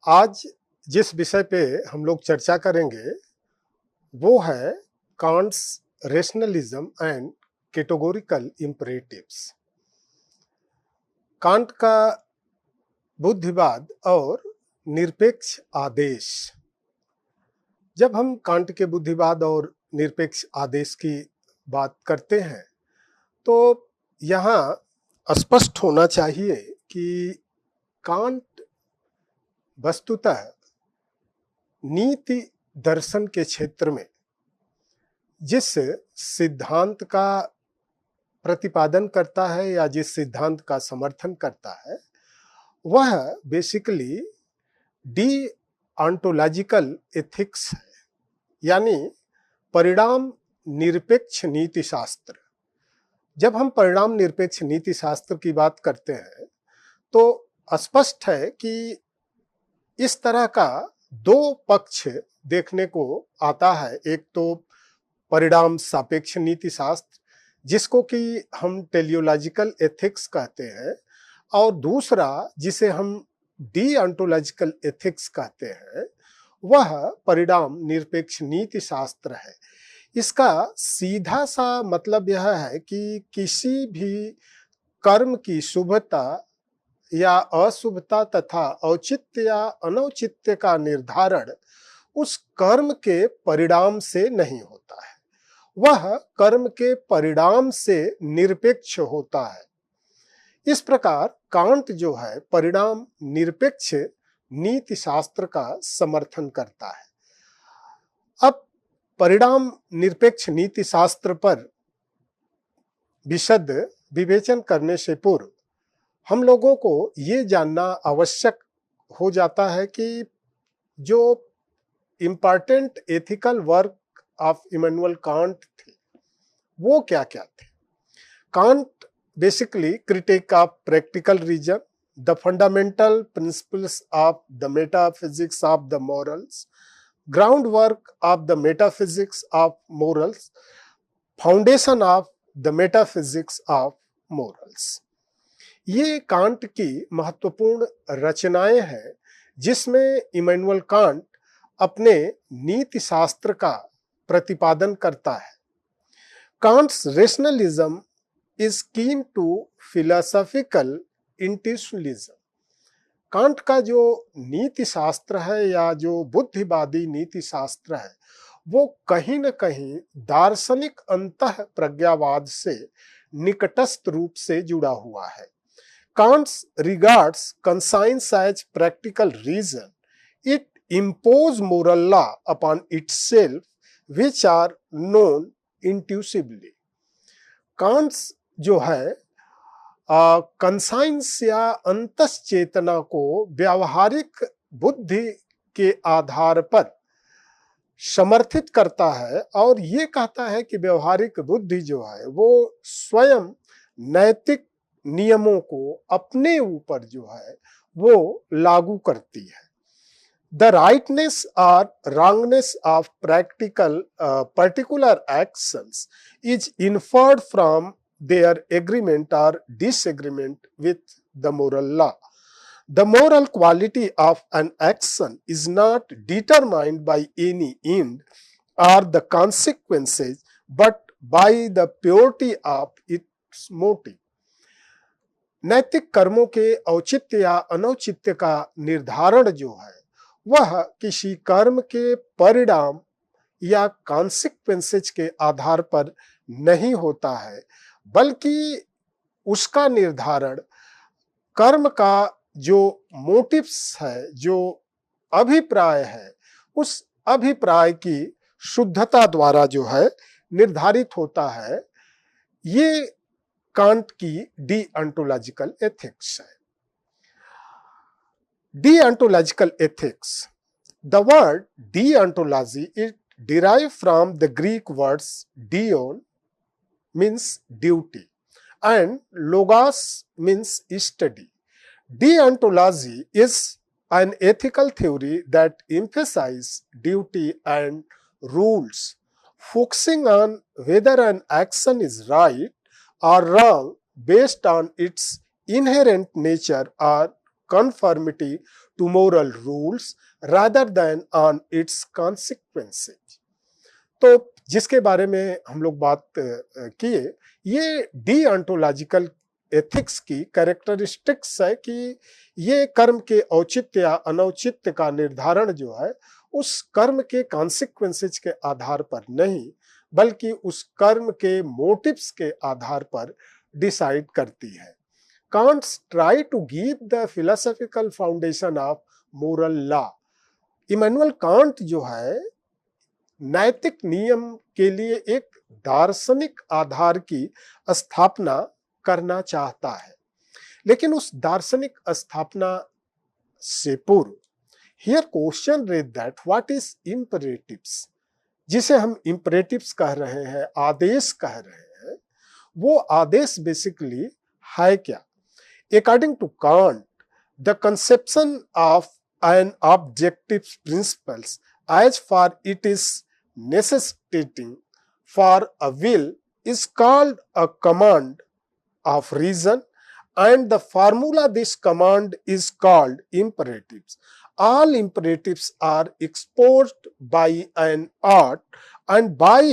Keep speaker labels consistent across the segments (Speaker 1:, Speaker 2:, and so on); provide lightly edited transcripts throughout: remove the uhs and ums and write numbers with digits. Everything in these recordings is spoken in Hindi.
Speaker 1: आज जिस विषय पे हम लोग चर्चा करेंगे वो है Kant's rationalism and categorical इम्परेटिव्स। Can't का बुद्धिवाद और निरपेक्ष आदेश। जब हम कांट के बुद्धिवाद और निरपेक्ष आदेश की बात करते हैं तो यहाँ स्पष्ट होना चाहिए कि कांट वस्तुतः नीति दर्शन के क्षेत्र में जिस सिद्धांत का प्रतिपादन करता है या जिस सिद्धांत का समर्थन करता है वह बेसिकली डीऑन्टोलॉजिकल एथिक्स है, यानी परिणाम निरपेक्ष नीति शास्त्र। जब हम परिणाम निरपेक्ष नीति शास्त्र की बात करते हैं तो स्पष्ट है कि इस तरह का दो पक्ष देखने को आता है। एक तो परिणाम सापेक्ष नीति शास्त्र जिसको कि हम टेलियोलॉजिकल एथिक्स कहते हैं, और दूसरा जिसे हम डीऑन्टोलॉजिकल एथिक्स कहते हैं वह परिणाम निरपेक्ष नीति शास्त्र है। इसका सीधा सा मतलब यह है कि किसी भी कर्म की शुभता या अशुभता तथा औचित्य या अनौचित्य का निर्धारण उस कर्म के परिणाम से नहीं होता है, वह कर्म के परिणाम से निरपेक्ष होता है। इस प्रकार कांट जो है परिणाम निरपेक्ष नीति शास्त्र का समर्थन करता है। अब परिणाम निरपेक्ष नीति शास्त्र पर विशद विवेचन करने से पूर्व हम लोगों को ये जानना आवश्यक हो जाता है कि जो important ethical work of Immanuel Kant थे वो क्या क्या थे। Can't basically critique of practical reason, the fundamental principles of the metaphysics of the morals, groundwork of the metaphysics of morals, foundation of the metaphysics of morals। ये कांट की महत्वपूर्ण रचनाएं हैं जिसमें इमैनुअल कांट अपने नीति शास्त्र का प्रतिपादन करता है। Kant's rationalism is keen to philosophical intuitionism। Kant का जो नीति शास्त्र है या जो बुद्धिवादी नीति शास्त्र है वो कहीं न कहीं दार्शनिक अंतः प्रज्ञावाद से निकटस्थ रूप से जुड़ा हुआ है। कांट्स regards conscience as practical reason, it impose moral law upon itself which are known intuitively। कांट्स जो है कंसाइंस या अंतस चेतना को व्यावहारिक बुद्धि के आधार पर समर्थित करता है और ये कहता है कि व्यावहारिक बुद्धि जो है वो स्वयं नैतिक नियमों को अपने ऊपर जो है वो लागू करती है। The rightness or wrongness of particular actions is inferred from their agreement or disagreement with the moral law। The moral quality of an action is not determined by any end or the consequences but by the purity of its motive। नैतिक कर्मों के औचित्य या अनौचित्य का निर्धारण जो है वह किसी कर्म के परिणाम या कॉन्सिक्वेंसेज के आधार पर नहीं होता है, बल्कि उसका निर्धारण कर्म का जो मोटिव्स है, जो अभिप्राय है, उस अभिप्राय की शुद्धता द्वारा जो है निर्धारित होता है। ये कांट की डीऑन्टोलॉजिकल एथिक्स है। Deontological ethics. The word deontology is derived from the Greek words deon means duty and logos means study। Deontology is an ethical theory that emphasizes duty and rules, focusing on whether an action is right or wrong based on its inherent nature or conformity to moral rules rather than on its consequences। तो जिसके बारे में हम लोग बात किए, ये डीऑन्टोलॉजिकल एथिक्स की कैरेक्टरिस्टिक्स है कि ये कर्म के औचित्य या अनौचित्य का निर्धारण जो है उस कर्म के कॉन्सिक्वेंसेज के आधार पर नहीं, बल्कि उस कर्म के मोटिव्स के आधार पर डिसाइड करती है। Kant's try to give the philosophical foundation of moral law. Immanuel Kant जो है नैतिक नियम के लिए एक दार्शनिक आधार की स्थापना करना चाहता है, लेकिन उस दार्शनिक स्थापना से पूर्व here question raise that what is imperatives, जिसे हम इम्परेटिव्स कह रहे हैं, आदेश कह रहे हैं, वो आदेश बेसिकली है क्या? According to Kant, the conception of an objective principles as for it is necessitating for a will is called a command of reason, and the formula this command is called imperatives. All imperatives are exposed by an art, and by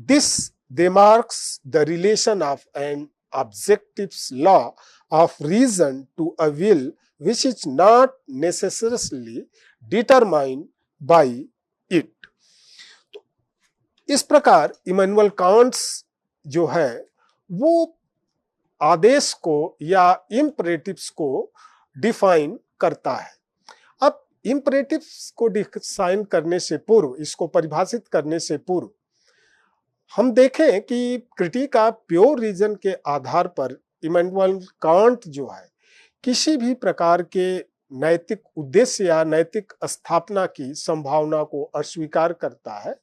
Speaker 1: this they marks the relation of an objective's law of reason to a will which is not necessarily determined by it. इस प्रकार इमैनुअल कांट्स जो है वो आदेश को या इम्परेटिव्स को डिफाइन करता है। अब इम्परेटिव्स को डिफाइन करने से पूर्व, इसको परिभाषित करने से पूर्व हम देखें कि क्रिटिक ऑफ प्योर रीजन के आधार पर इमैनुअल कांट जो है किसी भी प्रकार के नैतिक उद्देश्य या नैतिक स्थापना की संभावना को अस्वीकार करता है।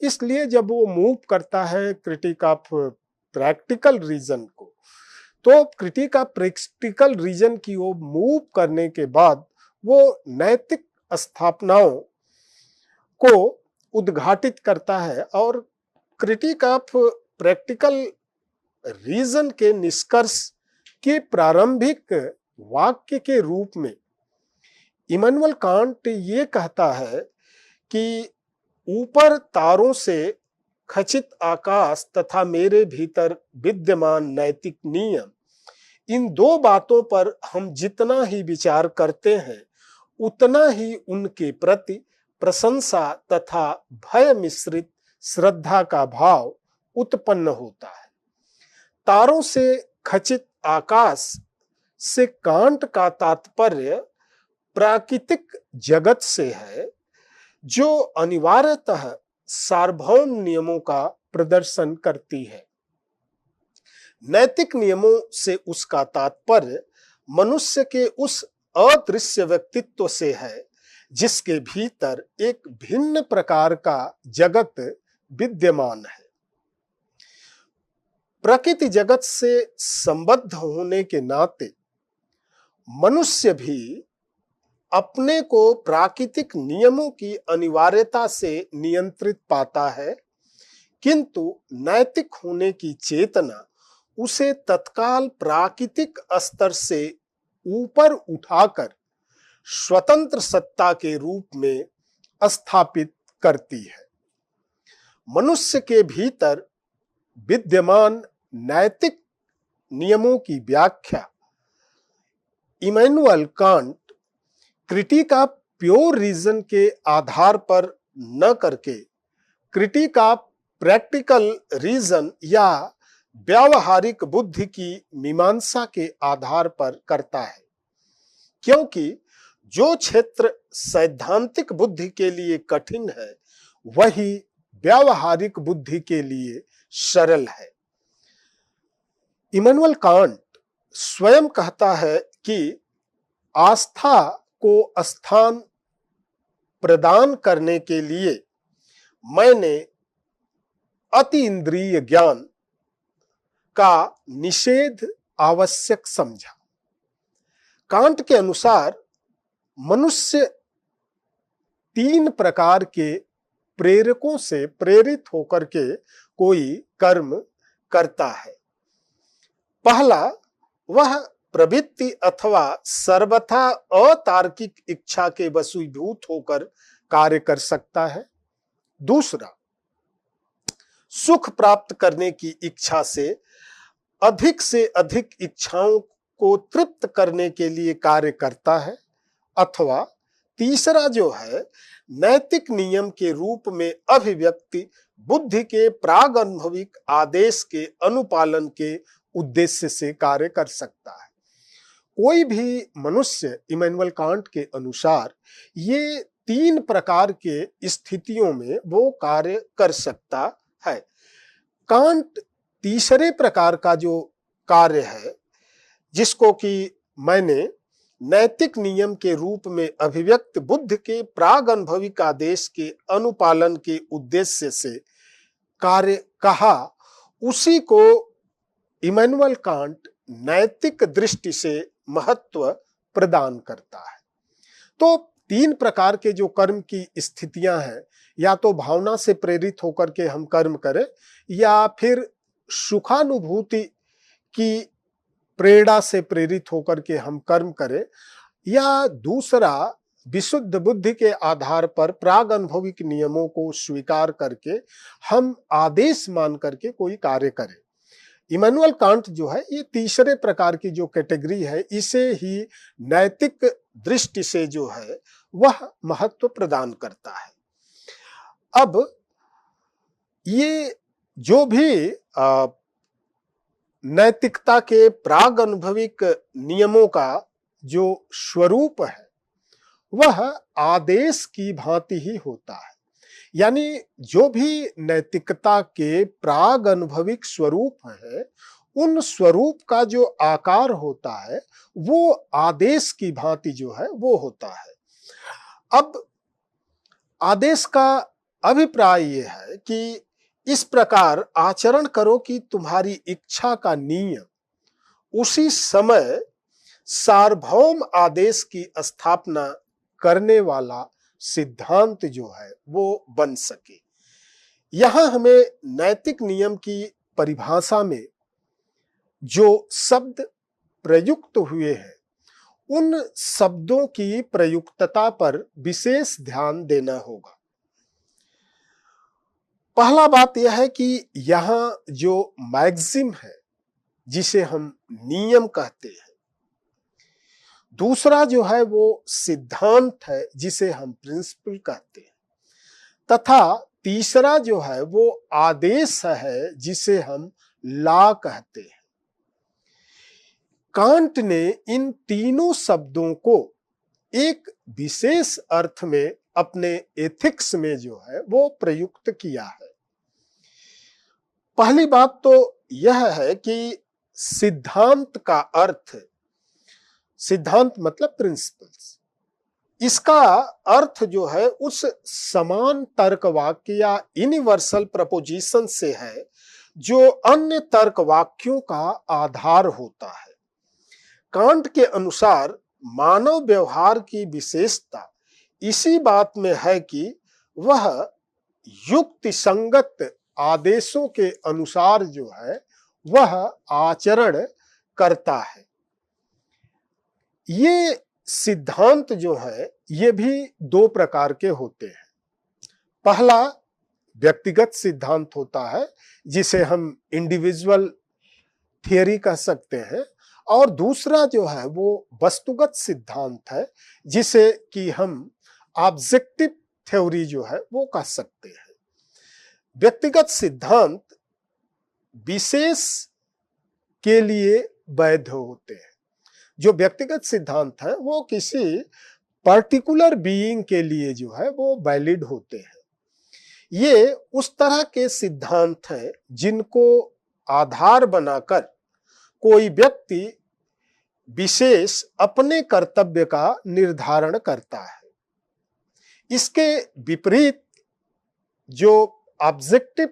Speaker 1: इसलिए जब वो मूव करता है क्रिटिक ऑफ प्रैक्टिकल रीजन को, तो क्रिटिक ऑफ प्रैक्टिकल रीजन की वो मूव करने के बाद वो नैतिक स्थापनाओं को उद्घाटित करता है और क्रिटिक ऑफ प्रैक्टिकल रीजन के निष्कर्ष के प्रारंभिक वाक्य के रूप में इमैनुअल कांट ये कहता है कि ऊपर तारों से खचित आकाश तथा मेरे भीतर विद्यमान नैतिक नियम, इन दो बातों पर हम जितना ही विचार करते हैं उतना ही उनके प्रति प्रशंसा तथा भय मिश्रित श्रद्धा का भाव उत्पन्न होता है। तारों से खचित आकाश से कांट का तात्पर्य प्राकृतिक जगत से है, जो अनिवार्यतः सार्वभौम नियमों का प्रदर्शन करती है। नैतिक नियमों से उसका तात्पर्य मनुष्य के उस अदृश्य व्यक्तित्व से है जिसके भीतर एक भिन्न प्रकार का जगत विद्यमान है। प्रकृति जगत से संबद्ध होने के नाते मनुष्य भी अपने को प्राकृतिक नियमों की अनिवार्यता से नियंत्रित पाता है, किंतु नैतिक होने की चेतना उसे तत्काल प्राकृतिक स्तर से ऊपर उठाकर स्वतंत्र सत्ता के रूप में स्थापित करती है। मनुष्य के भीतर विद्यमान नैतिक नियमों की व्याख्या Immanuel Kant critique of pure reason के आधार पर न करके क्रिटिक ऑफ प्रैक्टिकल रीजन या व्यावहारिक बुद्धि की मीमांसा के आधार पर करता है, क्योंकि जो क्षेत्र सैद्धांतिक बुद्धि के लिए कठिन है वही व्यावहारिक बुद्धि के लिए सरल है। इमैनुअल कांट स्वयं कहता है कि आस्था को स्थान प्रदान करने के लिए मैंने अति इंद्रिय ज्ञान का निषेध आवश्यक समझा। कांट के अनुसार मनुष्य 3 प्रकार के प्रेरकों से प्रेरित होकर के कोई कर्म करता है। पहला, वह प्रवृत्ति अथवा सर्वथा अतार्किक इच्छा के वशीभूत होकर कार्य कर सकता है। दूसरा, सुख प्राप्त करने की इच्छा से अधिक इच्छाओं को तृप्त करने के लिए कार्य करता है। अथवा तीसरा जो है, नैतिक नियम के रूप में अभिव्यक्ति बुद्धि के प्राग अनुभविक आदेश के अनुपालन के उद्देश्य से कार्य कर सकता है। कोई भी मनुष्य इमैनुअल कांट के अनुसार ये 3 प्रकार के स्थितियों में वो कार्य कर सकता है। कांट तीसरे प्रकार का जो कार्य है, जिसको कि मैंने नैतिक नियम के रूप में अभिव्यक्त बुद्धि के प्राग अनुभविक आदेश के अनुपालन के उद्देश्य से कार्य कहा, उसी को इमैनुअल कांट नैतिक दृष्टि से महत्व प्रदान करता है। तो 3 प्रकार के जो कर्म की स्थितियां हैं, या तो भावना से प्रेरित होकर के हम कर्म करें, या फिर सुखानुभूति की प्रेरणा से प्रेरित होकर के हम कर्म करें, या दूसरा विशुद्ध बुद्धि के आधार पर प्राग अनुभविक नियमों को स्वीकार करके हम आदेश मान करके कोई कार्य करें। इमैनुअल कांट जो है, ये तीसरे प्रकार की जो कैटेगरी है, इसे ही नैतिक दृष्टि से जो है वह महत्व प्रदान करता है। अब ये जो भी नैतिकता के प्राग अनुभविक नियमों का जो स्वरूप है, वह आदेश की भांति ही होता है। यानी जो भी नैतिकता के प्राग अनुभविक स्वरूप है, उन स्वरूप का जो आकार होता है वो आदेश की भांति जो है वो होता है। अब आदेश का अभिप्राय ये है कि इस प्रकार आचरण करो कि तुम्हारी इच्छा का नियम उसी समय सार्वभौम आदेश की स्थापना करने वाला सिद्धांत जो है वो बन सके। यहां हमें नैतिक नियम की परिभाषा में जो शब्द प्रयुक्त हुए हैं, उन शब्दों की प्रयुक्तता पर विशेष ध्यान देना होगा। पहला बात यह है कि यहां जो मैक्सिम है, जिसे हम नियम कहते हैं, दूसरा जो है वो सिद्धांत है, जिसे हम प्रिंसिपल कहते हैं, तथा तीसरा जो है वो आदेश है, जिसे हम लॉ कहते हैं। कांट ने इन तीनों शब्दों को एक विशेष अर्थ में अपने एथिक्स में जो है वो प्रयुक्त किया है। पहली बात तो यह है कि सिद्धांत का अर्थ, सिद्धांत मतलब प्रिंसिपल्स, इसका अर्थ जो है उस समान तर्क वाक्य या यूनिवर्सल प्रपोजिशन से है जो अन्य तर्क वाक्यों का आधार होता है। कांट के अनुसार मानव व्यवहार की विशेषता इसी बात में है कि वह युक्ति संगत आदेशों के अनुसार जो है वह आचरण करता है। ये सिद्धांत जो है ये भी 2 प्रकार के होते हैं। पहला व्यक्तिगत सिद्धांत होता है, जिसे हम इंडिविजुअल थियरी कह सकते हैं, और दूसरा जो है वो वस्तुगत सिद्धांत है, जिसे कि हम ऑब्जेक्टिव थ्योरी जो है वो कह सकते हैं। व्यक्तिगत सिद्धांत विशेष के लिए वैध होते हैं। जो व्यक्तिगत सिद्धांत है वो किसी पर्टिकुलर बीइंग के लिए जो है वो वैलिड होते हैं। ये उस तरह के सिद्धांत हैं जिनको आधार बनाकर कोई व्यक्ति विशेष अपने कर्तव्य का निर्धारण करता है। इसके विपरीत जो ऑब्जेक्टिव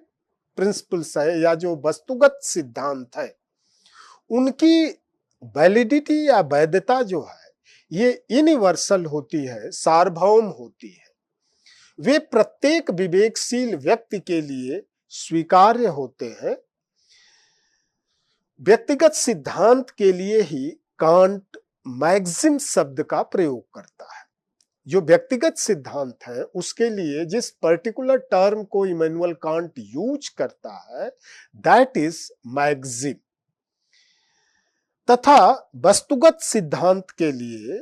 Speaker 1: प्रिंसिपल्स है या जो वस्तुगत सिद्धांत है, उनकी वैलिडिटी या वैधता जो है ये यूनिवर्सल होती है, सार्वभौम होती है। वे प्रत्येक विवेकशील व्यक्ति के लिए स्वीकार्य होते हैं। व्यक्तिगत सिद्धांत के लिए ही कांट मैक्सिम शब्द का प्रयोग करता है। जो व्यक्तिगत सिद्धांत है उसके लिए जिस पर्टिकुलर टर्म को इमैनुअल कांट यूज करता है दैट इज मैक्सिम, तथा वस्तुगत सिद्धांत के लिए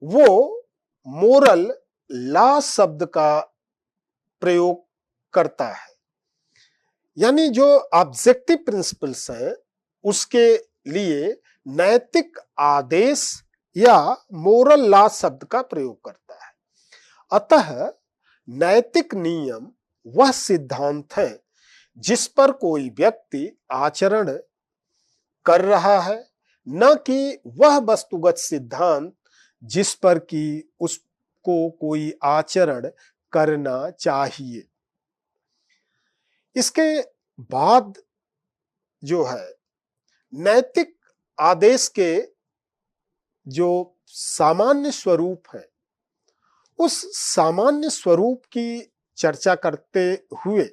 Speaker 1: वो मोरल लॉ शब्द का प्रयोग करता है। यानी जो ऑब्जेक्टिव प्रिंसिपल्स हैं उसके लिए नैतिक आदेश या मोरल लॉ शब्द का प्रयोग करता है। अतः नैतिक नियम वह सिद्धांत है जिस पर कोई व्यक्ति आचरण कर रहा है, न कि वह वस्तुगत सिद्धांत जिस पर कि उसको कोई आचरण करना चाहिए। इसके बाद जो है नैतिक आदेश के जो सामान्य स्वरूप है उस सामान्य स्वरूप की चर्चा करते हुए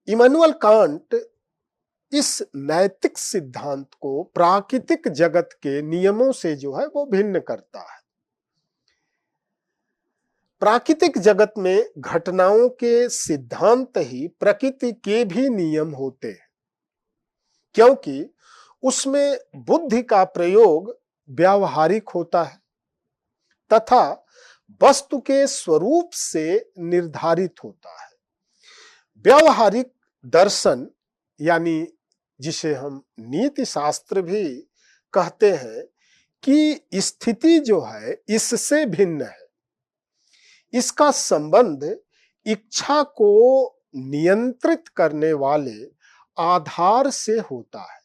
Speaker 1: इमैनुअल कांट इस नैतिक सिद्धांत को प्राकृतिक जगत के नियमों से जो है वो भिन्न करता है। प्राकृतिक जगत में घटनाओं के सिद्धांत ही प्रकृति के भी नियम होते हैं, क्योंकि उसमें बुद्धि का प्रयोग व्यावहारिक होता है तथा वस्तु के स्वरूप से निर्धारित होता है। व्यावहारिक दर्शन यानी जिसे हम नीति शास्त्र भी कहते हैं कि स्थिति जो है इससे भिन्न है। इसका संबंध इच्छा को नियंत्रित करने वाले आधार से होता है।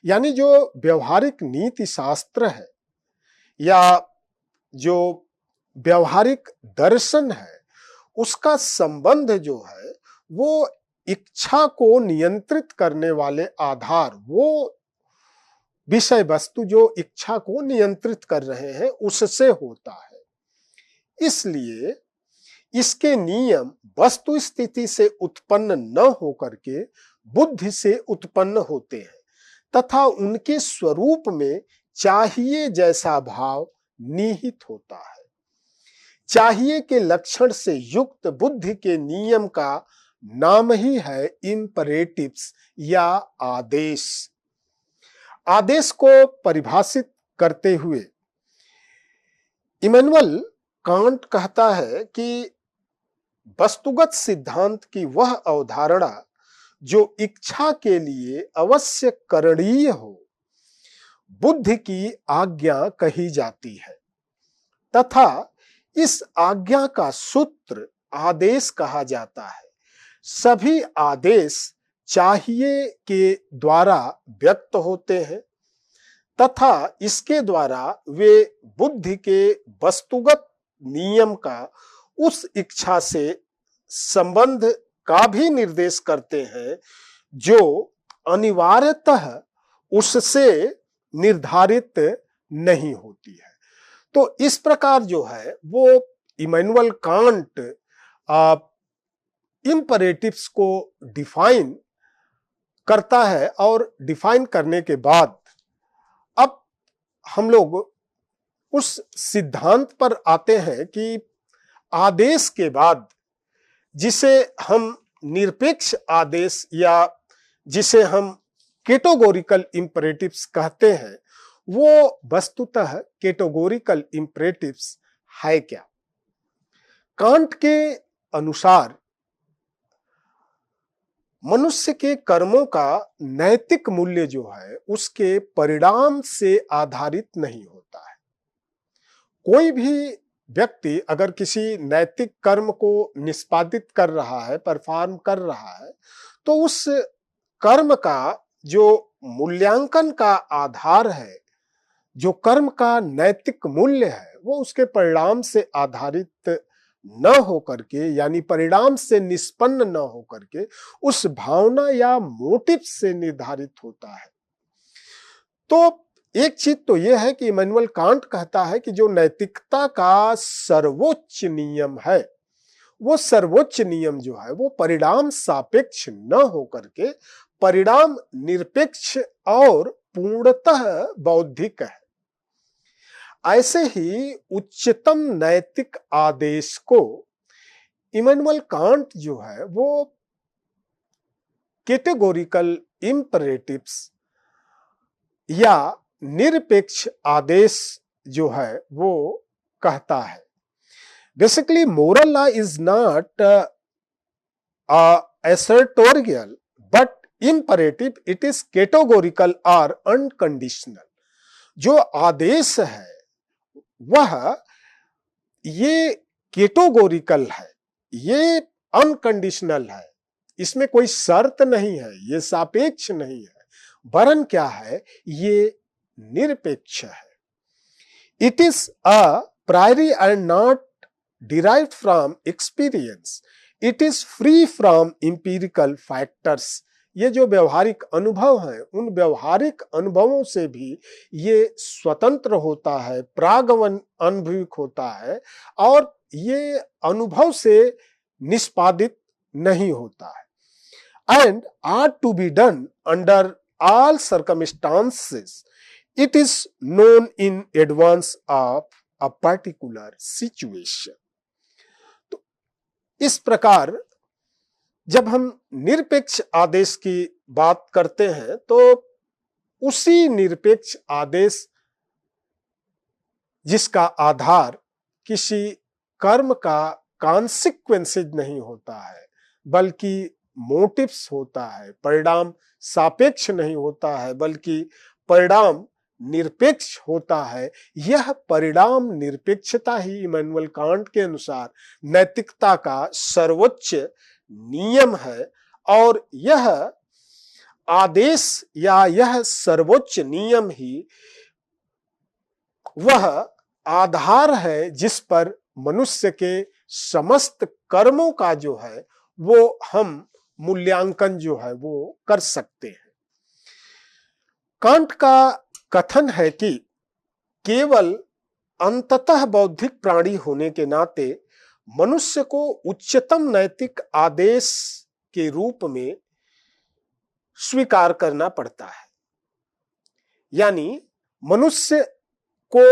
Speaker 1: यानी जो व्यवहारिक नीति शास्त्र है या जो व्यवहारिक दर्शन है उसका संबंध जो है वो इच्छा को नियंत्रित करने वाले आधार, वो विषय वस्तु जो इच्छा को नियंत्रित कर रहे हैं उससे होता है। इसलिए इसके नियम वस्तु स्थिति से उत्पन्न न होकर के बुद्धि से उत्पन्न होते हैं तथा उनके स्वरूप में चाहिए जैसा भाव निहित होता है। चाहिए के लक्षण से युक्त बुद्धि के नियम का नाम ही है इम्परेटिव्स या आदेश। आदेश को परिभाषित करते हुए इमैनुअल कांट कहता है कि वस्तुगत सिद्धांत की वह अवधारणा जो इच्छा के लिए अवश्य करणीय हो बुद्धि की आज्ञा कही जाती है तथा इस आज्ञा का सूत्र आदेश कहा जाता है। सभी आदेश चाहिए के द्वारा व्यक्त होते हैं तथा इसके द्वारा वे बुद्धि के वस्तुगत नियम का उस इच्छा से संबंध का भी निर्देश करते हैं जो अनिवार्यतः उससे निर्धारित नहीं होती है। तो इस प्रकार जो है वो इमैनुअल कांट इम्परेटिव्स को डिफाइन करता है और डिफाइन करने के बाद अब हम लोग उस सिद्धांत पर आते हैं कि आदेश के बाद जिसे हम निरपेक्ष आदेश या जिसे हम कैटेगोरिकल इम्परेटिव्स कहते हैं वो वस्तुतः कैटेगोरिकल इम्परेटिव्स है क्या। कांट के अनुसार मनुष्य के कर्मों का नैतिक मूल्य जो है उसके परिणाम से आधारित नहीं होता है। कोई भी व्यक्ति अगर किसी नैतिक कर्म को निष्पादित कर रहा है, परफॉर्म कर रहा है, तो उस कर्म का जो मूल्यांकन का आधार है, जो कर्म का नैतिक मूल्य है, वो उसके परिणाम से आधारित न होकर के यानी परिणाम से निष्पन्न न होकर के उस भावना या मोटिव से निर्धारित होता है। तो एक चीज तो यह है कि इमैनुअल कांट कहता है कि जो नैतिकता का सर्वोच्च नियम है वो सर्वोच्च नियम जो है वो परिणाम सापेक्ष न होकर के परिणाम निरपेक्ष और पूर्णतः बौद्धिक है। ऐसे ही उच्चतम नैतिक आदेश को इमैनुअल कांट जो है वो कैटेगोरिकल इम्परेटिव्स या निरपेक्ष आदेश जो है वो कहता है। Basically moral law is not assertorial but imperative, it is categorical or unconditional। जो आदेश है वह ये कैटेगोरिकल है, ये अनकंडीशनल है, इसमें कोई शर्त नहीं है, ये सापेक्ष नहीं है, वरन क्या है, ये निरपेक्ष है। It is a priori and not derived from experience, it is free from empirical factors. ये जो व्यवहारिक अनुभव हैं उन व्यवहारिक अनुभवों से भी ये स्वतंत्र होता है, प्रागवन अनुभविक होता है और ये अनुभव से निष्पादित नहीं होता है। And are to be done under all circumstances, it is known in advance of a particular situation. तो इस प्रकार जब हम निरपेक्ष आदेश की बात करते हैं तो उसी निरपेक्ष आदेश जिसका आधार किसी कर्म का कॉन्सिक्वेंसेज नहीं होता है बल्कि मोटिव्स होता है, परिणाम सापेक्ष नहीं होता है बल्कि परिणाम निरपेक्ष होता है। यह परिणाम निरपेक्षता ही इमैनुअल कांट के अनुसार नैतिकता का सर्वोच्च नियम है और यह आदेश या यह सर्वोच्च नियम ही वह आधार है जिस पर मनुष्य के समस्त कर्मों का जो है वो हम मूल्यांकन जो है वो कर सकते हैं। कांट का कथन है कि केवल अंततः बौद्धिक प्राणी होने के नाते मनुष्य को उच्चतम नैतिक आदेश के रूप में स्वीकार करना पड़ता है। यानी मनुष्य को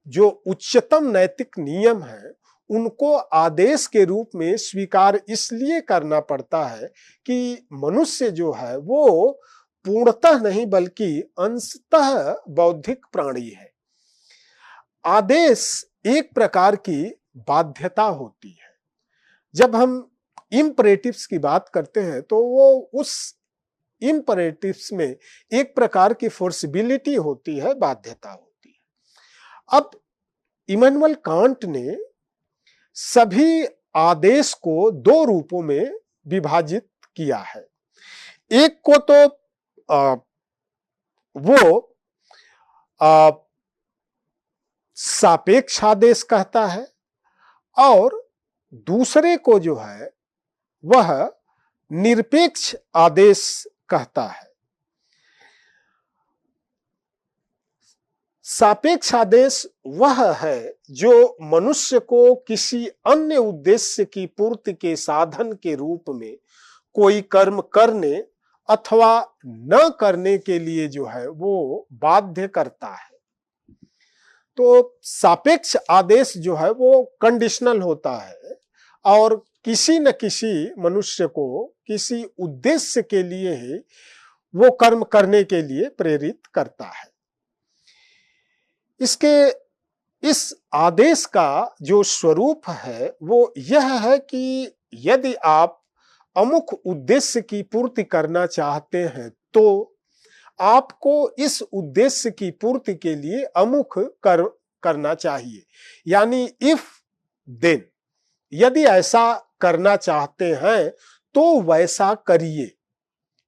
Speaker 1: जो उच्चतम नैतिक नियम है उनको आदेश के रूप में स्वीकार इसलिए करना पड़ता है कि मनुष्य जो है वो पूर्णतः नहीं बल्कि अंशतः बौद्धिक प्राणी है। आदेश एक प्रकार की बाध्यता होती है। जब हम इम्परेटिव्स की बात करते हैं तो वो उस इम्परेटिव्स में एक प्रकार की फोर्सिबिलिटी होती है, बाध्यता होती है। अब इमैनुअल कांट ने सभी आदेश को दो रूपों में विभाजित किया है। एक को तो वो सापेक्ष आदेश कहता है और दूसरे को जो है वह निरपेक्ष आदेश कहता है। सापेक्ष आदेश वह है जो मनुष्य को किसी अन्य उद्देश्य की पूर्ति के साधन के रूप में कोई कर्म करने अथवा न करने के लिए जो है वो बाध्य करता है। तो सापेक्ष आदेश जो है वो कंडीशनल होता है और किसी न किसी मनुष्य को किसी उद्देश्य के लिए ही वो कर्म करने के लिए प्रेरित करता है। इस आदेश का जो स्वरूप है वो यह है कि यदि आप अमुक उद्देश्य की पूर्ति करना चाहते हैं तो आपको इस उद्देश्य की पूर्ति के लिए अमुक कर्म करना चाहिए। यानी इफ देन, यदि ऐसा करना चाहते हैं तो वैसा करिए।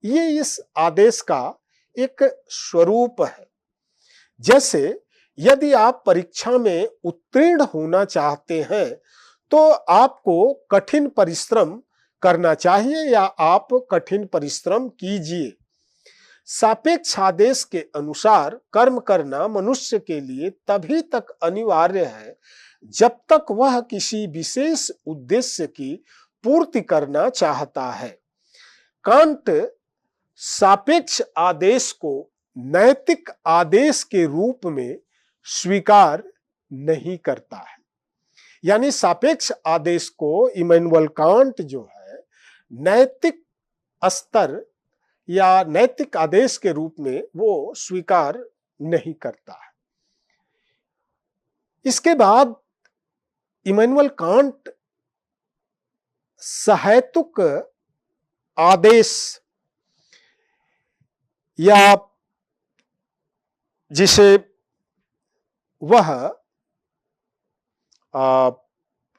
Speaker 1: ये इस आदेश का एक स्वरूप है। जैसे यदि आप परीक्षा में उत्तीर्ण होना चाहते हैं तो आपको कठिन परिश्रम करना चाहिए या आप कठिन परिश्रम कीजिए। सापेक्ष आदेश के अनुसार कर्म करना मनुष्य के लिए तभी तक अनिवार्य है जब तक वह किसी विशेष उद्देश्य की पूर्ति करना चाहता है। कांट सापेक्ष आदेश को नैतिक आदेश के रूप में स्वीकार नहीं करता है। यानी सापेक्ष आदेश को इमैनुअल कांट जो है नैतिक स्तर या नैतिक आदेश के रूप में वो स्वीकार नहीं करता है। इसके बाद इमैनुअल कांट सहेतुक आदेश या जिसे वह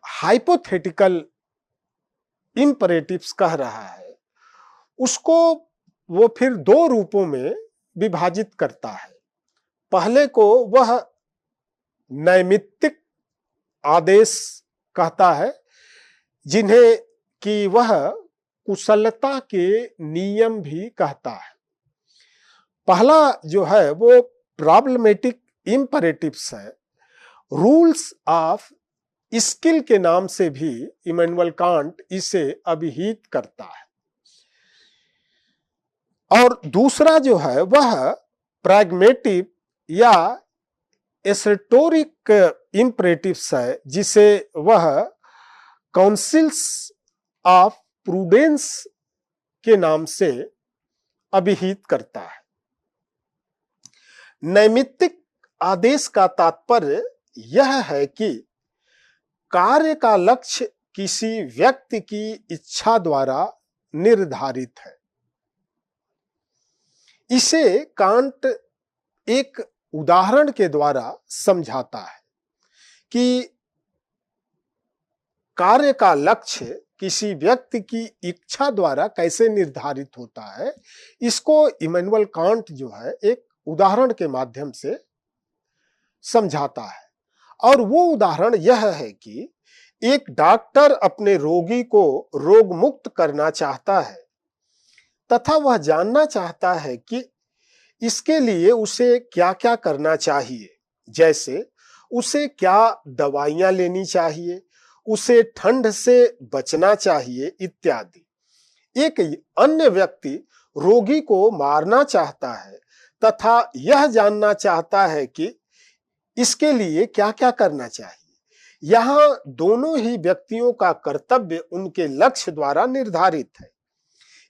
Speaker 1: हाइपोथेटिकल इंपरेटिव्स कह रहा है, उसको वो फिर दो रूपों में विभाजित करता है। पहले को वह नैमित्तिक आदेश कहता है, जिन्हें कि वह कुशलता के नियम भी कहता है। पहला जो है वो प्रॉब्लमेटिक इंपरेटिव्स है। रूल्स ऑफ स्किल के नाम से भी इमैनुअल कांट इसे अभिहित करता है। और दूसरा जो है वह प्रैग्मेटिव या एसेटोरिक इंपरेटिव्स है, जिसे वह काउंसिल्स ऑफ प्रूडेंस के नाम से अभिहित करता है। नैमित्तिक आदेश का तात्पर्य यह है कि कार्य का लक्ष्य किसी व्यक्ति की इच्छा द्वारा निर्धारित है। इसे कांट एक उदाहरण के द्वारा समझाता है कि कार्य का लक्ष्य किसी व्यक्ति की इच्छा द्वारा कैसे निर्धारित होता है। इसको इमैनुअल कांट जो है एक उदाहरण के माध्यम से समझाता है। और वो उदाहरण यह है कि एक डॉक्टर अपने रोगी को रोग मुक्त करना चाहता है तथा वह जानना चाहता है कि इसके लिए उसे क्या क्या करना चाहिए, जैसे उसे क्या दवाइयां लेनी चाहिए, उसे ठंड से बचना चाहिए इत्यादि। एक अन्य व्यक्ति रोगी को मारना चाहता है तथा यह जानना चाहता है कि इसके लिए क्या क्या करना चाहिए। यहाँ दोनों ही व्यक्तियों का कर्तव्य उनके लक्ष्य द्वारा निर्धारित है।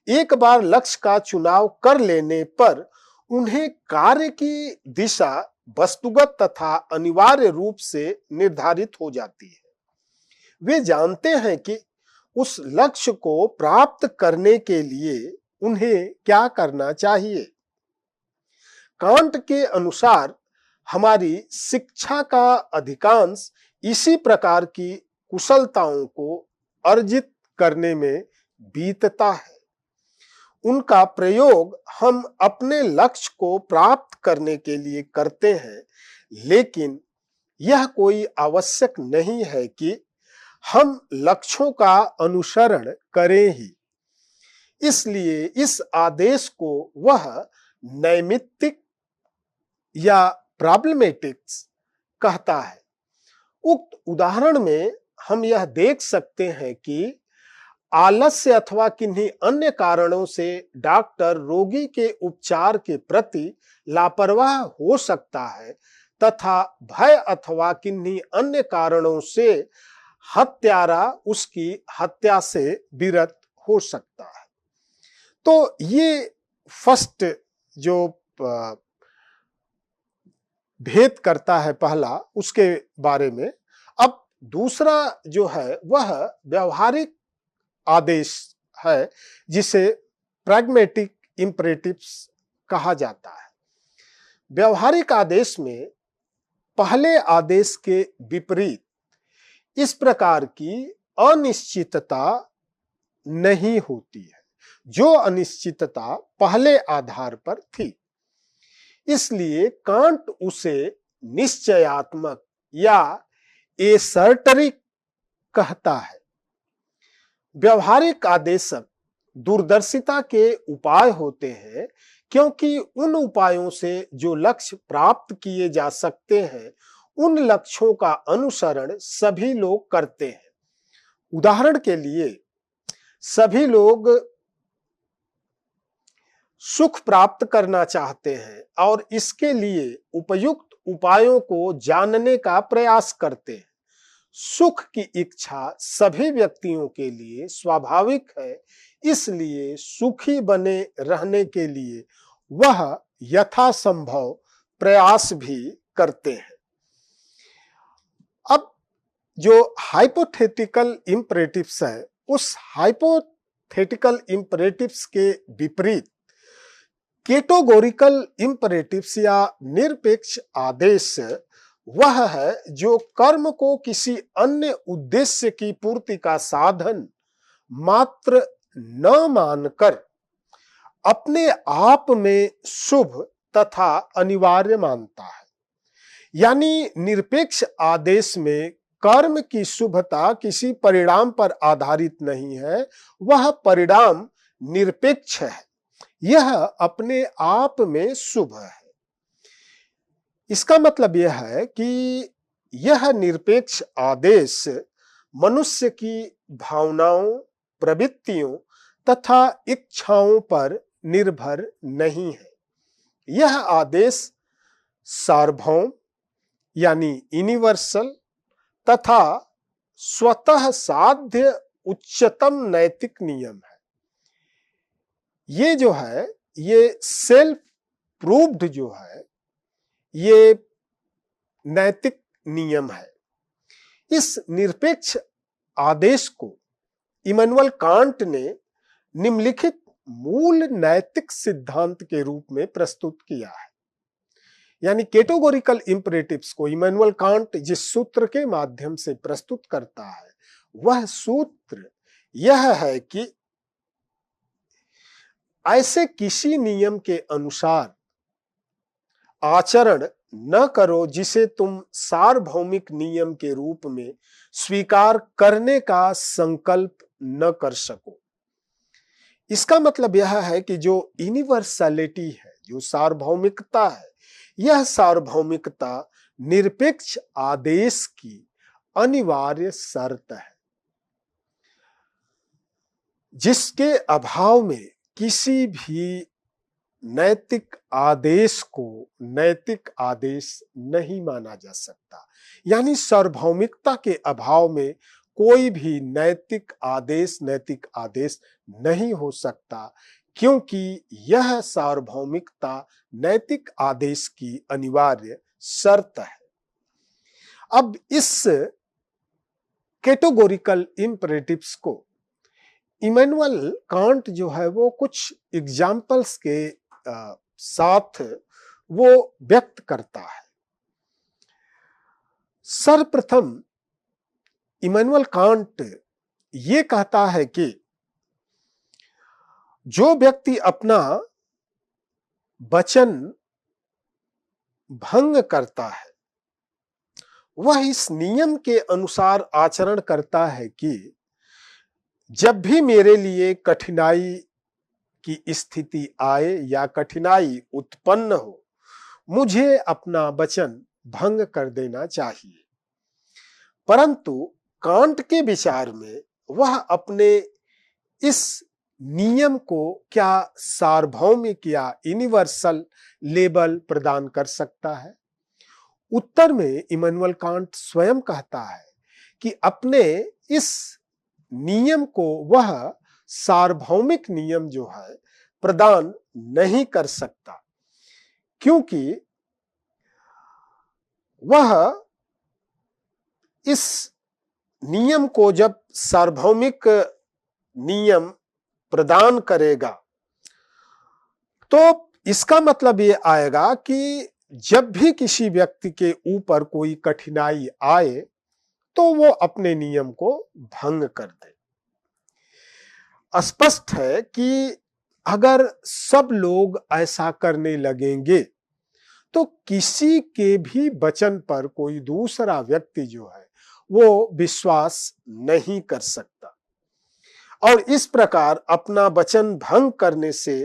Speaker 1: एक बार लक्ष्य का चुनाव कर लेने पर उन्हें कार्य की दिशा वस्तुगत तथा अनिवार्य रूप से निर्धारित हो जाती है। वे जानते हैं कि उस लक्ष्य को प्राप्त करने के लिए उन्हें क्या करना चाहिए। कांट के अनुसार हमारी शिक्षा का अधिकांश इसी प्रकार की कुशलताओं को अर्जित करने में बीतता है। उनका प्रयोग हम अपने लक्ष्य को प्राप्त करने के लिए करते हैं, लेकिन यह कोई आवश्यक नहीं है कि हम लक्ष्यों का अनुसरण करें ही। इसलिए इस आदेश को वह नैमित्तिक या प्रॉब्लमेटिक्स कहता है। उक्त उदाहरण में हम यह देख सकते हैं कि आलस्य अथवा किन्हीं अन्य कारणों से डॉक्टर रोगी के उपचार के प्रति लापरवाह हो सकता है तथा भय अथवा किन्हीं अन्य कारणों से हत्यारा उसकी हत्या से विरत हो सकता है। तो ये फर्स्ट जो भेद करता है पहला, उसके बारे में। अब दूसरा जो है वह व्यवहारिक आदेश है, जिसे प्रैग्मेटिक इंपरेटिव्स कहा जाता है। व्यवहारिक आदेश में पहले आदेश के विपरीत इस प्रकार की अनिश्चितता नहीं होती है, जो अनिश्चितता पहले आधार पर थी। इसलिए कांट उसे निश्चयात्मक या एसर्टरिक कहता है। व्यवहारिक आदेशक दूरदर्शिता के उपाय होते हैं, क्योंकि उन उपायों से जो लक्ष्य प्राप्त किए जा सकते हैं उन लक्ष्यों का अनुसरण सभी लोग करते हैं। उदाहरण के लिए, सभी लोग सुख प्राप्त करना चाहते हैं और इसके लिए उपयुक्त उपायों को जानने का प्रयास करते हैं। सुख की इच्छा सभी व्यक्तियों के लिए स्वाभाविक है, इसलिए सुखी बने रहने के लिए वह यथासंभव प्रयास भी करते हैं। अब जो हाइपोथेटिकल इंपरेटिव्स है, उस हाइपोथेटिकल इंपरेटिव्स के विपरीत कैटेगोरिकल इंपरेटिव्स या निरपेक्ष आदेश वह है जो कर्म को किसी अन्य उद्देश्य की पूर्ति का साधन मात्र न मानकर अपने आप में शुभ तथा अनिवार्य मानता है। यानी निरपेक्ष आदेश में कर्म की शुभता किसी परिणाम पर आधारित नहीं है, वह परिणाम निरपेक्ष है, यह अपने आप में शुभ है। इसका मतलब यह है कि यह निरपेक्ष आदेश मनुष्य की भावनाओं, प्रवृत्तियों तथा इच्छाओं पर निर्भर नहीं है। यह आदेश सार्वभौम यानी यूनिवर्सल तथा स्वतः साध्य उच्चतम नैतिक नियम है। ये जो है, ये सेल्फ प्रूव्ड जो है, ये नैतिक नियम है। इस निरपेक्ष आदेश को इमैनुअल कांट ने निम्नलिखित मूल नैतिक सिद्धांत के रूप में प्रस्तुत किया है। यानी कैटेगोरिकल इंपरेटिव्स को इमैनुअल कांट जिस सूत्र के माध्यम से प्रस्तुत करता है, वह सूत्र यह है कि ऐसे किसी नियम के अनुसार आचरण न करो जिसे तुम सार्वभौमिक नियम के रूप में स्वीकार करने का संकल्प न कर सको। इसका मतलब यह है कि जो यूनिवर्सलिटी है, जो सार्वभौमिकता है, यह सार्वभौमिकता निरपेक्ष आदेश की अनिवार्य शर्त है, जिसके अभाव में किसी भी नैतिक आदेश को नैतिक आदेश नहीं माना जा सकता। यानी सार्वभौमिकता के अभाव में कोई भी नैतिक आदेश नहीं हो सकता, क्योंकि यह सार्वभौमिकता नैतिक आदेश की अनिवार्य शर्त है। अब इस कैटेगोरिकल इंपरेटिव्स को इमैनुअल कांट जो है वो कुछ एग्जाम्पल्स के साथ वो व्यक्त करता है। सर्वप्रथम इमैनुअल कांट ये कहता है कि जो व्यक्ति अपना वचन भंग करता है, वह इस नियम के अनुसार आचरण करता है कि जब भी मेरे लिए कठिनाई की स्थिति आए या कठिनाई उत्पन्न हो, मुझे अपना वचन भंग कर देना चाहिए। परंतु कांट के विचार में वह अपने इस नियम को क्या सार्वभौमिक या यूनिवर्सल लेबल प्रदान कर सकता है? उत्तर में इमैनुअल कांट स्वयं कहता है कि अपने इस नियम को वह सार्वभौमिक नियम जो है प्रदान नहीं कर सकता, क्योंकि वह इस नियम को जब सार्वभौमिक नियम प्रदान करेगा तो इसका मतलब ये आएगा कि जब भी किसी व्यक्ति के ऊपर कोई कठिनाई आए तो वो अपने नियम को भंग कर दे। स्पष्ट है कि अगर सब लोग ऐसा करने लगेंगे तो किसी के भी वचन पर कोई दूसरा व्यक्ति जो है वो विश्वास नहीं कर सकता, और इस प्रकार अपना वचन भंग करने से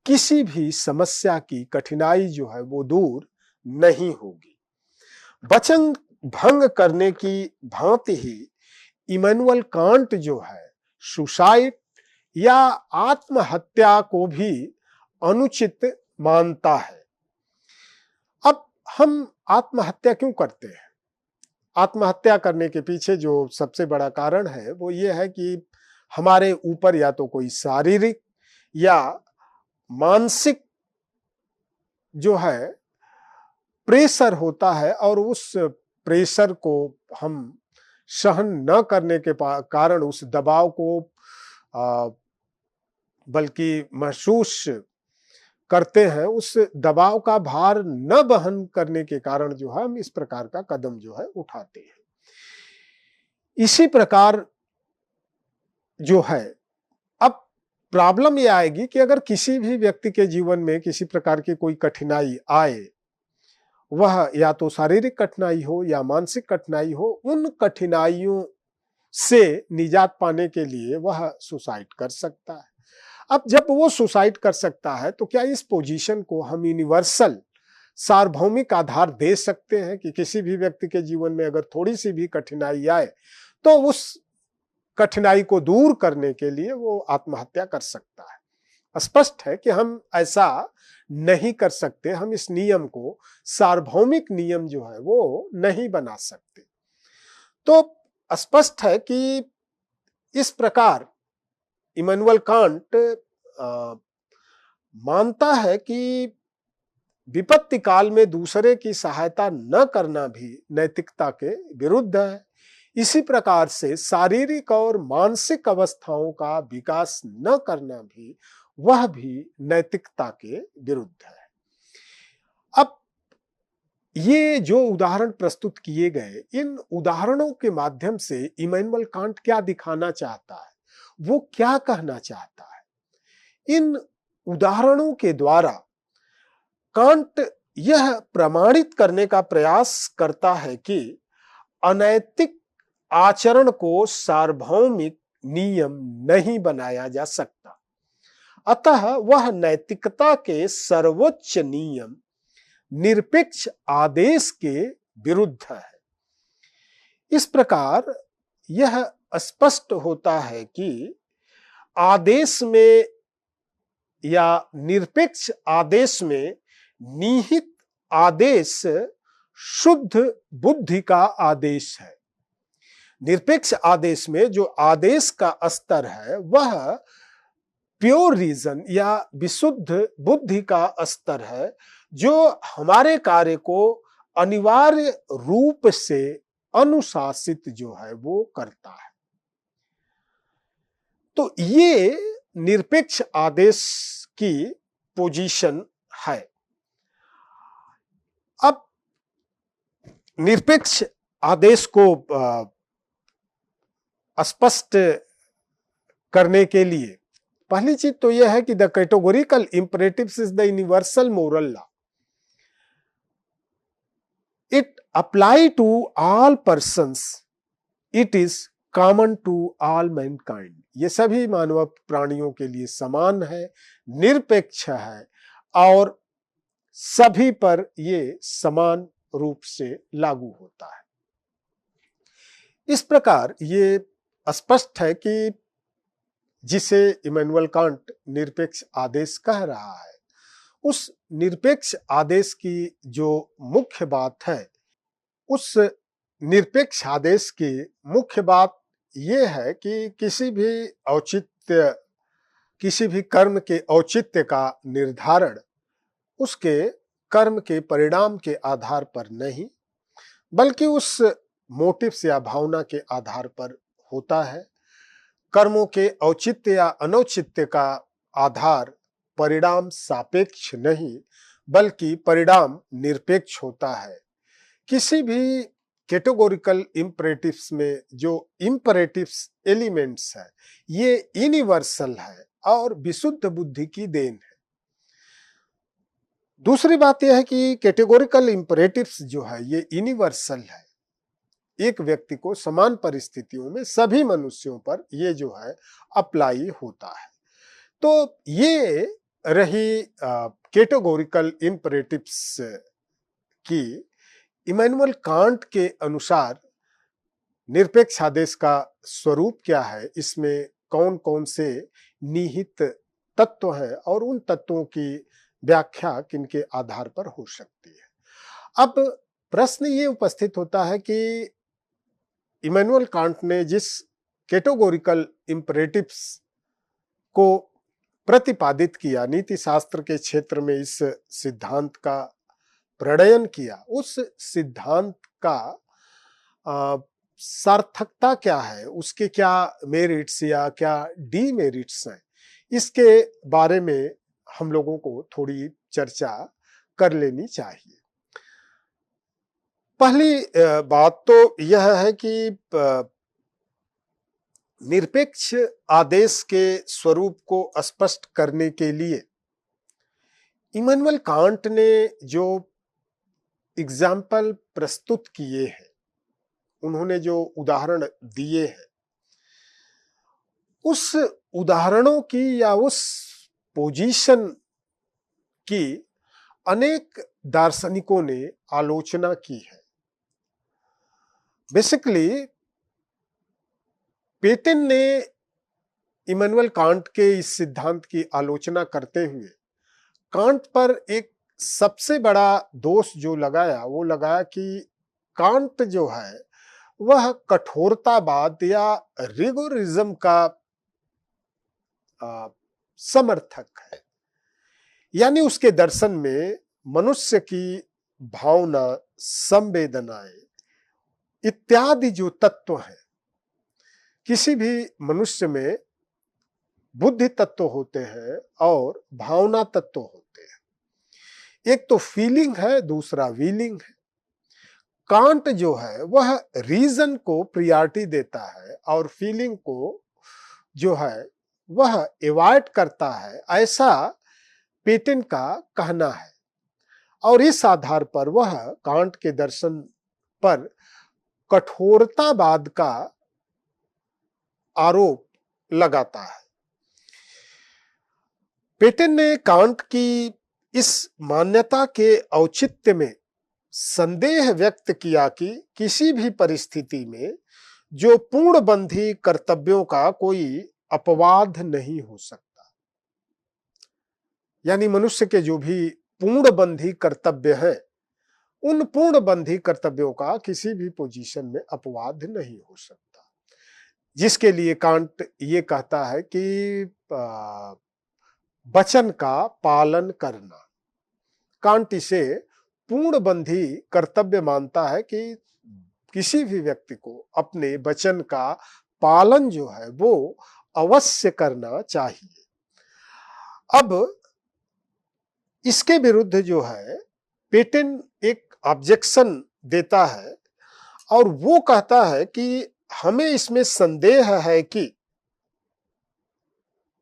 Speaker 1: किसी भी समस्या की कठिनाई जो है वो दूर नहीं होगी। वचन भंग करने की भांति ही इमैनुअल कांट जो है सुसाइड या आत्महत्या को भी अनुचित मानता है। अब हम आत्महत्या क्यों करते हैं? आत्महत्या करने के पीछे जो सबसे बड़ा कारण है वो ये है कि हमारे ऊपर या तो कोई शारीरिक या मानसिक जो है प्रेशर होता है, और उस प्रेशर को हम सहन न करने के कारण उस दबाव को बल्कि महसूस करते हैं, उस दबाव का भार न वहन करने के कारण जो है हम इस प्रकार का कदम जो है उठाते हैं। इसी प्रकार जो है, अब प्रॉब्लम यह आएगी कि अगर किसी भी व्यक्ति के जीवन में किसी प्रकार की कोई कठिनाई आए, वह या तो शारीरिक कठिनाई हो या मानसिक कठिनाई हो, उन कठिनाइयों से निजात पाने के लिए वह सुसाइड कर सकता है। अब जब वो सुसाइड कर सकता है तो क्या इस पोजीशन को हम यूनिवर्सल सार्वभौमिक आधार दे सकते हैं कि किसी भी व्यक्ति के जीवन में अगर थोड़ी सी भी कठिनाई आए तो उस कठिनाई को दूर करने के लिए वो आत्महत्या कर सकता है? स्पष्ट है कि हम ऐसा नहीं कर सकते। हम इस नियम को सार्वभौमिक नियम जो है वो नहीं बना सकते। तो स्पष्ट है कि इस प्रकार इमैनुअल कांट मानता है कि विपत्ति काल में दूसरे की सहायता न करना भी नैतिकता के विरुद्ध है। इसी प्रकार से शारीरिक और मानसिक अवस्थाओं का विकास न करना भी वह भी नैतिकता के विरुद्ध है। अब ये जो उदाहरण प्रस्तुत किए गए, इन उदाहरणों के माध्यम से इमैनुअल कांट क्या दिखाना चाहता है, वो क्या कहना चाहता है? इन उदाहरणों के द्वारा कांट यह प्रमाणित करने का प्रयास करता है कि अनैतिक आचरण को सार्वभौमिक नियम नहीं बनाया जा सकता, अतः वह नैतिकता के सर्वोच्च नियम निरपेक्ष आदेश के विरुद्ध है। इस प्रकार यह स्पष्ट होता है कि आदेश में या निरपेक्ष आदेश में निहित आदेश शुद्ध बुद्धि का आदेश है। निरपेक्ष आदेश में जो आदेश का स्तर है वह प्योर रीजन या विशुद्ध बुद्धि का स्तर है, जो हमारे कार्य को अनिवार्य रूप से अनुशासित जो है वो करता है। तो ये निरपेक्ष आदेश की पोजीशन है। अब निरपेक्ष आदेश को स्पष्ट करने के लिए पहली चीज तो यह है कि the categorical imperatives is the universal moral law. It apply to all persons, it is common to all mankind. ये सभी मानव प्राणियों के लिए समान है, निरपेक्ष है और सभी पर ये समान रूप से लागू होता है। इस प्रकार ये स्पष्ट है कि जिसे इमैनुअल कांट निरपेक्ष आदेश कह रहा है, उस निरपेक्ष आदेश की जो मुख्य बात है, उस निरपेक्ष आदेश की मुख्य बात यह है कि किसी भी कर्म के औचित्य का निर्धारण उसके कर्म के परिणाम के आधार पर नहीं, बल्कि उस मोटिव्स या भावना के आधार पर होता है। कर्मों के औचित्य या अनौचित्य का आधार परिणाम सापेक्ष नहीं, बल्कि परिणाम निरपेक्ष होता है। किसी भी कैटेगोरिकल इंपरेटिव्स में जो इंपरेटिव्स एलिमेंट्स है, ये यूनिवर्सल है और विशुद्ध बुद्धि की देन है। दूसरी बात यह है कि कैटेगोरिकल इंपरेटिव्स जो है ये यूनिवर्सल है, एक व्यक्ति को समान परिस्थितियों में सभी मनुष्यों पर ये जो है अप्लाई होता है। तो ये रही कैटेगोरिकल इंपरेटिव्स की इमैनुअल कांट के अनुसार निरपेक्ष आदेश का स्वरूप क्या है, इसमें कौन कौन से निहित तत्व हैं और उन तत्वों की व्याख्या किनके आधार पर हो सकती है। अब प्रश्न ये उपस्थित होता है कि इमैनुअल कांट ने जिस कैटेगोरिकल इंपरेटिव्स को प्रतिपादित किया, नीति शास्त्र के क्षेत्र में इस सिद्धांत का प्रणयन किया, उस सिद्धांत का सार्थकता क्या है, उसके क्या मेरिट्स या क्या डीमेरिट्स हैं, इसके बारे में हम लोगों को थोड़ी चर्चा कर लेनी चाहिए। पहली बात तो यह है कि निरपेक्ष आदेश के स्वरूप को स्पष्ट करने के लिए इमैनुअल कांट ने जो एग्जाम्पल प्रस्तुत किए हैं, उन्होंने जो उदाहरण दिए हैं, उस उदाहरणों की या उस पोजीशन की अनेक दार्शनिकों ने आलोचना की है। बेसिकली पेटेन ने इमैनुअल कांट के इस सिद्धांत की आलोचना करते हुए कांट पर एक सबसे बड़ा दोष जो लगाया, वो लगाया कि कांट जो है वह कठोरतावाद या रिगोरिज्म का समर्थक है। यानी उसके दर्शन में मनुष्य की भावना, संवेदनाएं इत्यादि जो तत्व हैं, किसी भी मनुष्य में बुद्धि तत्व होते हैं और भावना तत्व होते हैं। एक तो फीलिंग है, दूसरा वीलिंग है। कांट जो है वह रीजन को प्रियॉरिटी देता है और फीलिंग को जो है वह एवॉइड करता है, ऐसा पेटेन का कहना है। और इस आधार पर वह कांट के दर्शन पर कठोरतावाद का आरोप लगाता है। पेटेन ने कांट की इस मान्यता के औचित्य में संदेह व्यक्त किया कि किसी भी परिस्थिति में जो पूर्णबंधी कर्तव्यों का कोई अपवाद नहीं हो सकता। यानी मनुष्य के जो भी पूर्णबंधी कर्तव्य है, उन पूर्णबंधी कर्तव्यों का किसी भी पोजीशन में अपवाद नहीं हो सकता। जिसके लिए कांट ये कहता है कि वचन का पालन करना, कांट इसे पूर्णबंधी कर्तव्य मानता है कि किसी भी व्यक्ति को अपने वचन का पालन जो है वो अवश्य करना चाहिए। अब इसके विरुद्ध जो है पेटेन एक ऑब्जेक्शन देता है और वो कहता है कि हमें इसमें संदेह है कि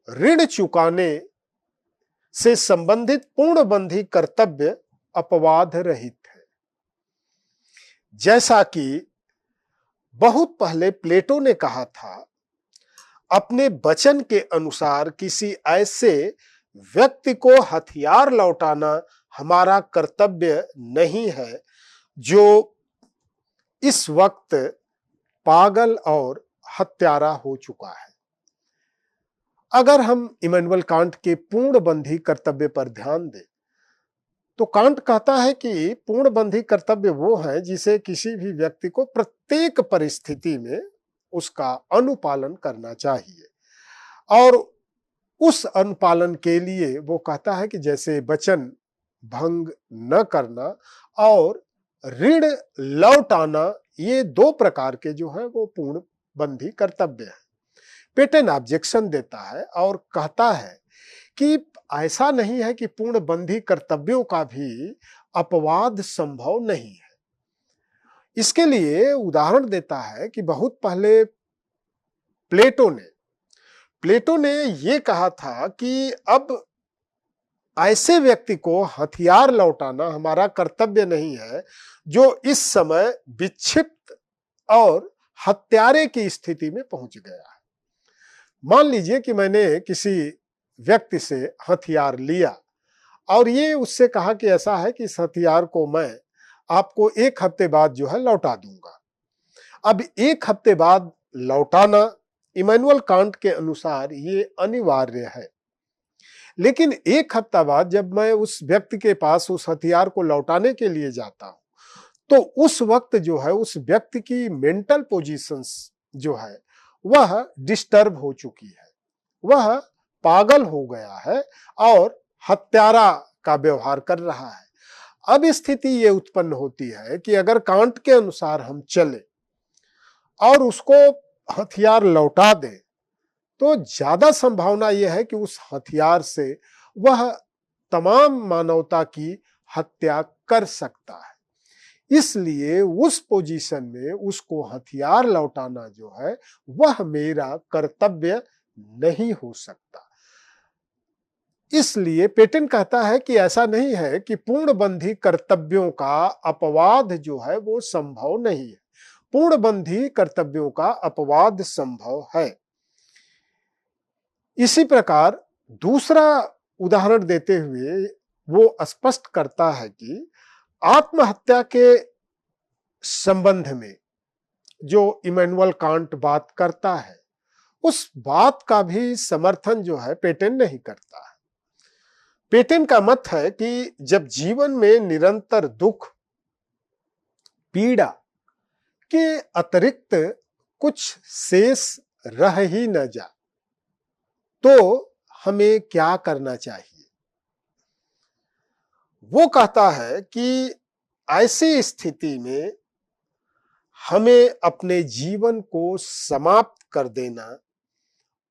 Speaker 1: ऋण चुकाने से संबंधित पूर्णबंधी कर्तव्य अपवाद रहित है। जैसा कि बहुत पहले प्लेटो ने कहा था, अपने वचन के अनुसार किसी ऐसे व्यक्ति को हथियार लौटाना हमारा कर्तव्य नहीं है जो इस वक्त पागल और हत्यारा हो चुका है। अगर हम इमैनुअल कांट के पूर्णबंधी कर्तव्य पर ध्यान दें तो कांट कहता है कि पूर्णबंधी कर्तव्य वो है जिसे किसी भी व्यक्ति को प्रत्येक परिस्थिति में उसका अनुपालन करना चाहिए। और उस अनुपालन के लिए वो कहता है कि जैसे वचन भंग न करना और ऋण लौटाना, ये दो प्रकार के जो है वो पूर्णबंधी कर्तव्य है। पेटेन ऑब्जेक्शन देता है और कहता है कि ऐसा नहीं है कि पूर्णबंधी कर्तव्यों का भी अपवाद संभव नहीं है। इसके लिए उदाहरण देता है कि बहुत पहले प्लेटो ने ये कहा था कि अब ऐसे व्यक्ति को हथियार लौटाना हमारा कर्तव्य नहीं है जो इस समय विक्षिप्त और हत्यारे की स्थिति में पहुंच गया है। मान लीजिए कि मैंने किसी व्यक्ति से हथियार लिया और ये उससे कहा कि ऐसा है कि इस हथियार को मैं आपको 1 हफ्ते बाद जो है लौटा दूंगा। अब 1 हफ्ते बाद लौटाना इमैनुअल कांट के अनुसार ये अनिवार्य है। लेकिन एक हफ्ता बाद जब मैं उस व्यक्ति के पास उस हथियार को लौटाने के लिए जाता हूं, तो उस वक्त जो है उस व्यक्ति की मेंटल पोजीशंस जो है वह डिस्टर्ब हो चुकी है, वह पागल हो गया है और हत्यारा का व्यवहार कर रहा है। अब स्थिति ये उत्पन्न होती है कि अगर कांट के अनुसार हम चले और उसको हथियार लौटा दें, तो ज्यादा संभावना यह है कि उस हथियार से वह तमाम मानवता की हत्या कर सकता है। इसलिए उस पोजीशन में उसको हथियार लौटाना जो है वह मेरा कर्तव्य नहीं हो सकता। इसलिए पेटेन कहता है कि ऐसा नहीं है कि पूर्णबंधी कर्तव्यों का अपवाद जो है वो संभव नहीं है। पूर्णबंधी कर्तव्यों का अपवाद संभव है। इसी प्रकार दूसरा उदाहरण देते हुए वो स्पष्ट करता है कि आत्महत्या के संबंध में जो इमैनुअल कांट बात करता है, उस बात का भी समर्थन जो है पेटेन नहीं करता है। पेटेन का मत है कि जब जीवन में निरंतर दुख, पीड़ा के अतिरिक्त कुछ शेष रह ही न जा, तो हमें क्या करना चाहिए। वो कहता है कि ऐसी स्थिति में हमें अपने जीवन को समाप्त कर देना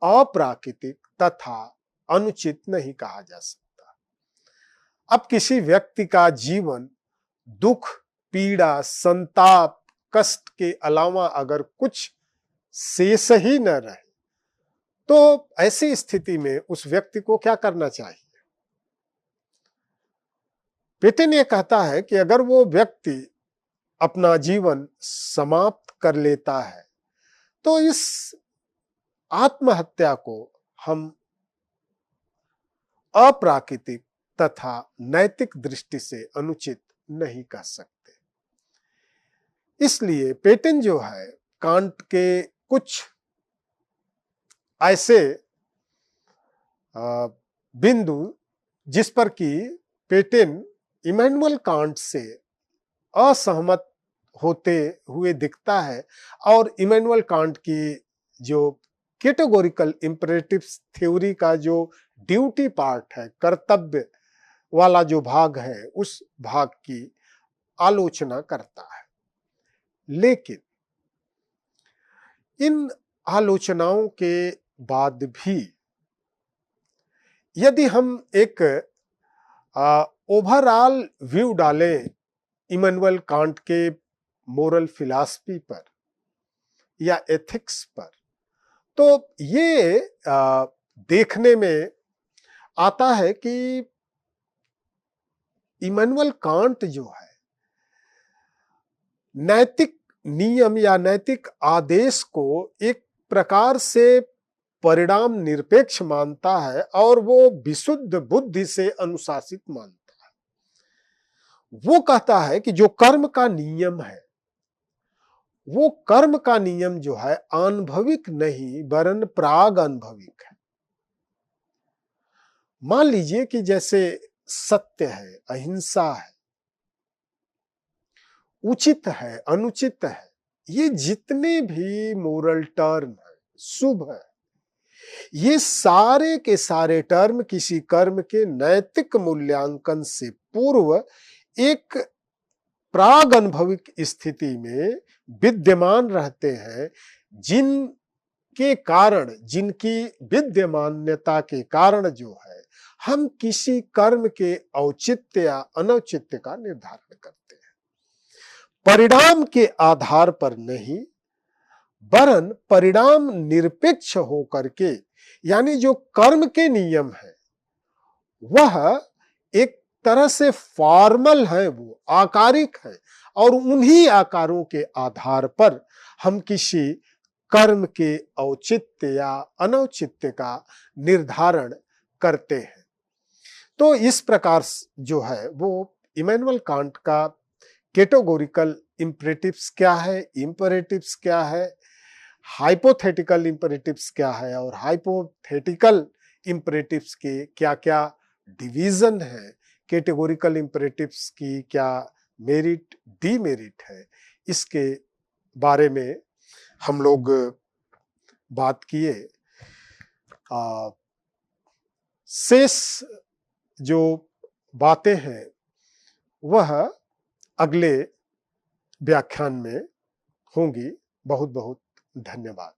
Speaker 1: अप्राकृतिक तथा अनुचित नहीं कहा जा सकता। अब किसी व्यक्ति का जीवन दुख, पीड़ा, संताप, कष्ट के अलावा अगर कुछ शेष ही न रहे, तो ऐसी स्थिति में उस व्यक्ति को क्या करना चाहिए। पेटेन ये कहता है कि अगर वो व्यक्ति अपना जीवन समाप्त कर लेता है, तो इस आत्महत्या को हम अप्राकृतिक तथा नैतिक दृष्टि से अनुचित नहीं कह सकते। इसलिए पेटेन जो है कांट के कुछ ऐसे बिंदु जिस पर कि पेटेन इमैनुअल कांट से असहमत होते हुए दिखता है और इमैनुअल कांट की जो कैटेगोरिकल इंपरेटिव्स थ्योरी का जो ड्यूटी पार्ट है, कर्तव्य वाला जो भाग है, उस भाग की आलोचना करता है। लेकिन इन आलोचनाओं के बाद भी यदि हम एक ओवरऑल व्यू डालें इमैनुअल कांट के मोरल फिलॉसफी पर या एथिक्स पर, तो ये देखने में आता है कि इमैनुअल कांट जो है नैतिक नियम या नैतिक आदेश को एक प्रकार से परिणाम निरपेक्ष मानता है और वो विशुद्ध बुद्धि से अनुशासित मानता है। वो कहता है कि जो कर्म का नियम है, वो कर्म का नियम जो है आनुभविक नहीं वरन प्राग अनुभविक है। मान लीजिए कि जैसे सत्य है, अहिंसा है, उचित है, अनुचित है, ये जितने भी मोरल टर्म है, शुभ है, ये सारे के सारे टर्म किसी कर्म के नैतिक मूल्यांकन से पूर्व एक प्राग अनुभविक स्थिति में विद्यमान रहते हैं, जिनके कारण, जिनकी विद्यमान्यता के कारण जो है हम किसी कर्म के औचित्य या अनौचित्य का निर्धारण करते हैं। परिणाम के आधार पर नहीं वरन परिणाम निरपेक्ष होकर के, यानी जो कर्म के नियम है वह एक तरह से फॉर्मल है, वो आकारिक है और उन्हीं आकारों के आधार पर हम किसी कर्म के औचित्य या अनौचित्य का निर्धारण करते हैं। तो इस प्रकार जो है वो इमैनुअल कांट का कैटेगोरिकल इंपरेटिव्स क्या है, इंपरेटिव्स क्या है, हाइपोथेटिकल इंपेरेटिव्स क्या है और हाइपोथेटिकल इंपेरेटिव्स के क्या क्या डिवीजन है, कैटेगोरिकल इंपेरेटिव्स की क्या मेरिट डीमेरिट है, इसके बारे में हम लोग बात किए। शेष जो बातें हैं वह अगले व्याख्यान में होंगी। बहुत बहुत धन्यवाद।